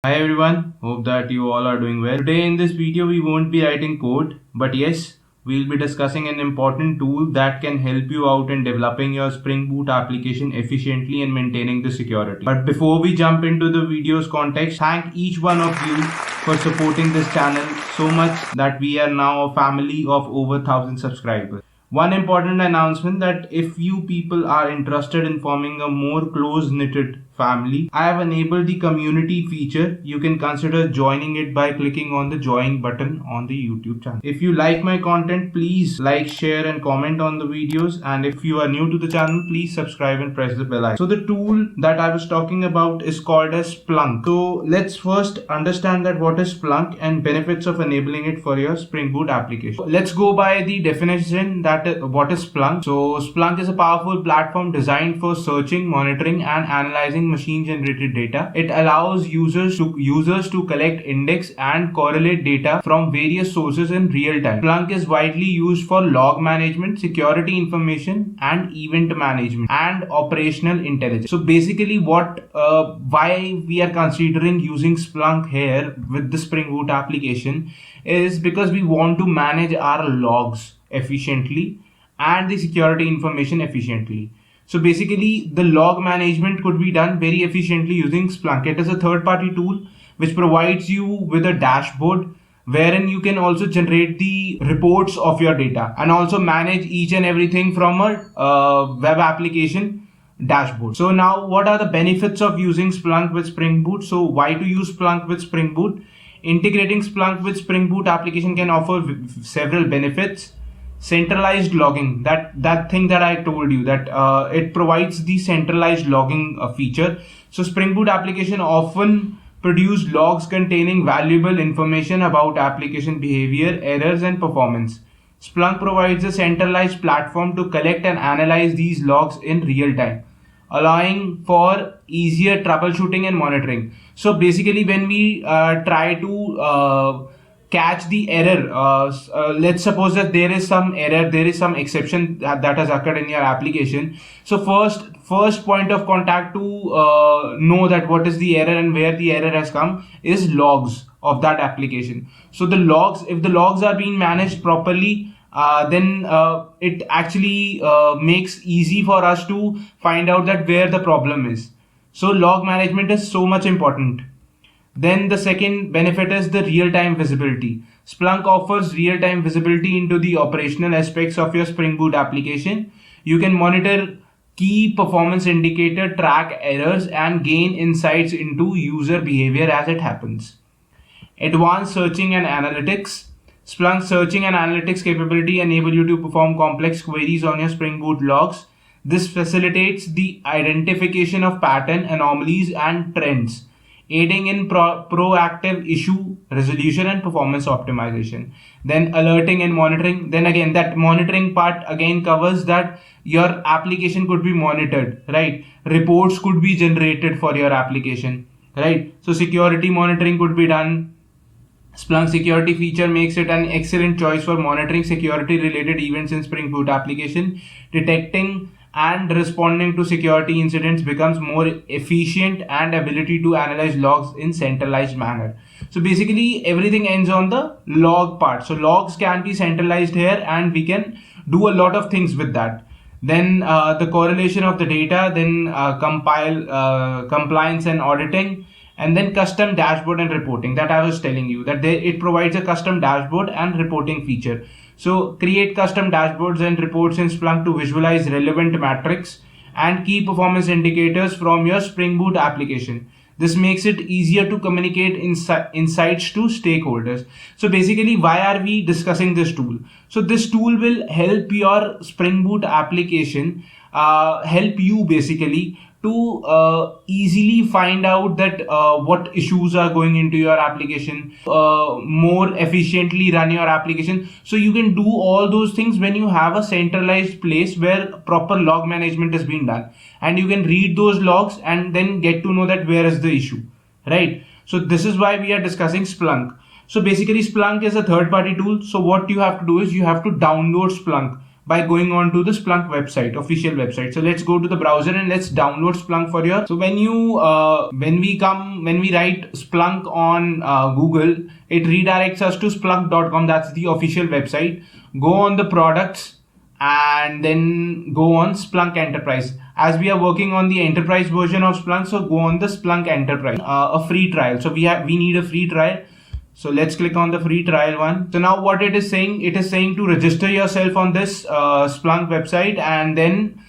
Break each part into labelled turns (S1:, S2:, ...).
S1: Hi everyone, hope that you all are doing well. Today in this video we won't be writing code, but yes, we'll be discussing an important tool that can help you out in developing your Spring Boot application efficiently and maintaining the security. But before we jump into the video's context, thank each one of you for supporting this channel so much that we are now a family of over 1,000 subscribers. One important announcement that if you people are interested in forming a more close-knitted family, I have enabled the community feature. You can consider joining it by clicking on the join button on the YouTube channel. If you like my content, please like, share and comment on the videos. And if you are new to the channel, please subscribe and press the bell icon. So the tool that I was talking about is called as Splunk. So let's first understand that what is Splunk and benefits of enabling it for your Spring Boot application. Let's go by the definition that what is Splunk. So Splunk is a powerful platform designed for searching, monitoring and analyzing machine generated data. It allows users to collect, index and correlate data from various sources in real time. Splunk is widely used for log management, security information and event management and operational intelligence. So basically why we are considering using Splunk here with the Spring Boot application is because we want to manage our logs efficiently and the security information efficiently. So basically the log management could be done very efficiently using Splunk. It is a third-party tool which provides you with a dashboard wherein you can also generate the reports of your data and also manage each and everything from a web application dashboard. So now what are the benefits of using Splunk with Spring Boot? So why to use Splunk with Spring Boot? Integrating Splunk with Spring Boot application can offer several benefits. Centralized logging, that thing that I told you, that it provides the centralized logging feature. So Spring Boot application often produce logs containing valuable information about application behavior, errors and performance. Splunk provides a centralized platform to collect and analyze these logs in real time, allowing for easier troubleshooting and monitoring. So basically when we try to catch the error, let's suppose that there is some error, there is some exception that has occurred in your application. So first point of contact to know that what is the error and where the error has come is logs of that application. So the logs, if the logs are being managed properly, then it actually makes easy for us to find out that where the problem is. So log management is so much important. Then the second benefit is the real-time visibility. Splunk offers real-time visibility into the operational aspects of your Spring Boot application. You can monitor key performance indicator, track errors and gain insights into user behavior as it happens. Advanced searching and analytics. Splunk searching and analytics capability enable you to perform complex queries on your Spring Boot logs. This facilitates the identification of pattern, anomalies and trends, aiding in proactive issue resolution and performance optimization. Then alerting and monitoring. Then again, that monitoring part again covers that your application could be monitored, right? Reports could be generated for your application, right? So security monitoring could be done. Splunk security feature makes it an excellent choice for monitoring security related events in Spring Boot application. Detecting and responding to security incidents becomes more efficient and ability to analyze logs in centralized manner. So basically everything ends on the log part. So logs can be centralized here and we can do a lot of things with that. Then the correlation of the data, then compliance and auditing, and then custom dashboard and reporting that I was telling you that it provides a custom dashboard and reporting feature. So create custom dashboards and reports in Splunk to visualize relevant metrics and key performance indicators from your Spring Boot application. This makes it easier to communicate insights to stakeholders. So basically, why are we discussing this tool? So this tool will help your Spring Boot application, help you basically to easily find out that what issues are going into your application, more efficiently run your application. So you can do all those things when you have a centralized place where proper log management is being done, and you can read those logs and then get to know that where is the issue, right? So this is why we are discussing Splunk. So basically Splunk is a third-party tool. So what you have to do is you have to download Splunk by going on to the Splunk website, official website. So let's go to the browser and let's download Splunk for your. So when we write Splunk on Google, it redirects us to splunk.com. That's the official website. Go on the products and then go on Splunk Enterprise. As we are working on the enterprise version of Splunk, so go on the Splunk Enterprise, a free trial. So we need a free trial. So let's click on the free trial one. So now what it is saying to register yourself on this Splunk website, and then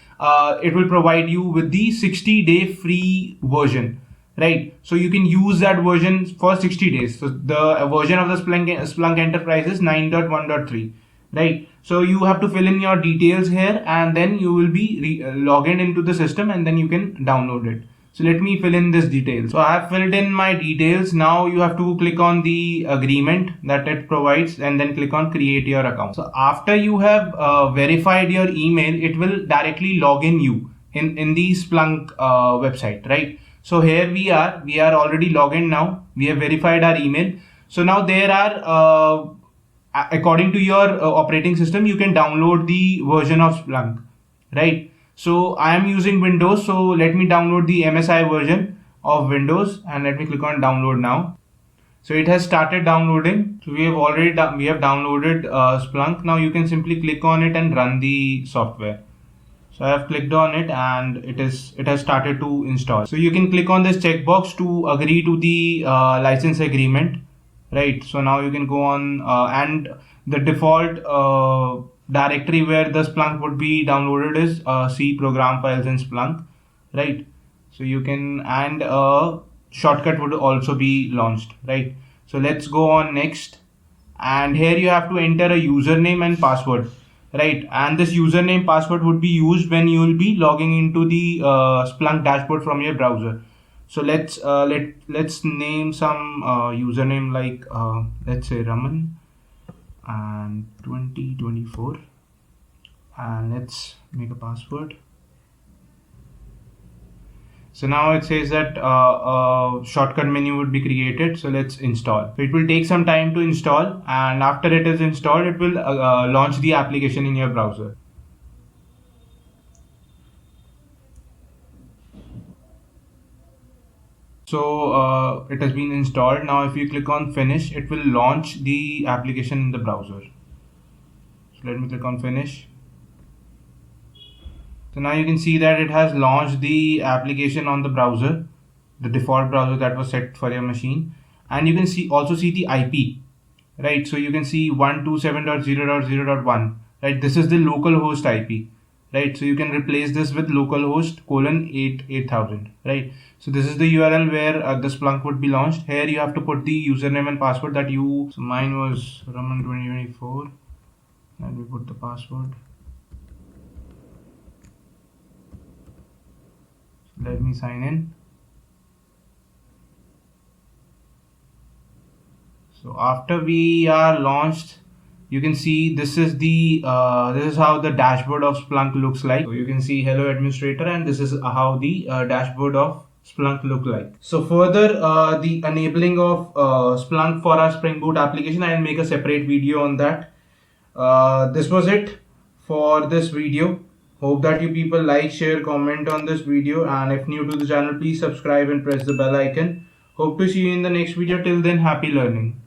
S1: it will provide you with the 60-day free version, right? So you can use that version for 60 days. So the version of the Splunk Enterprise is 9.1.3, right? So you have to fill in your details here, and then you will be logged into the system, and then you can download it. So let me fill in this details. So I have filled in my details. Now you have to click on the agreement that it provides and then click on create your account. So after you have verified your email, it will directly log in you in the Splunk website, right? So here we are already logged in now. We have verified our email. So now there are, according to your operating system, you can download the version of Splunk, right? So I am using Windows, so let me download the MSI version of Windows and let me click on download now. So it has started downloading. So we have downloaded Splunk. Now you can simply click on it and run the software. So I have clicked on it and it has started to install. So you can click on this checkbox to agree to the license agreement, right? So now you can go on and the default directory where the Splunk would be downloaded is C program files in Splunk, right? So you can, and a shortcut would also be launched, right? So let's go on next, and here you have to enter a username and password, right? And this username password would be used when you will be logging into the Splunk dashboard from your browser. So let's name some username like let's say Raman and 2024, and let's make a password. So now it says that a shortcut menu would be created. So let's install. So it will take some time to install, and after it is installed, it will launch the application in your browser. So it has been installed. Now if you click on finish, it will launch the application in the browser. So let me click on finish. So now you can see that it has launched the application on the browser, the default browser that was set for your machine. And you can also see the IP, right? So you can see 127.0.0.1, right? This is the localhost IP, right? So you can replace this with localhost :8000, right? So this is the URL where the Splunk would be launched. Here you have to put the username and password that you, so mine was Raman 2024. Let me put the password. Let me sign in. So after we are launched, you can see this is how the dashboard of Splunk looks like. So you can see hello administrator, and this is how the dashboard of Splunk look like. So further, the enabling of Splunk for our Spring Boot application, I'll make a separate video on that. This was it for this video. Hope that you people like, share, comment on this video, and if new to the channel, please subscribe and press the bell icon. Hope to see you in the next video. Till then, happy learning.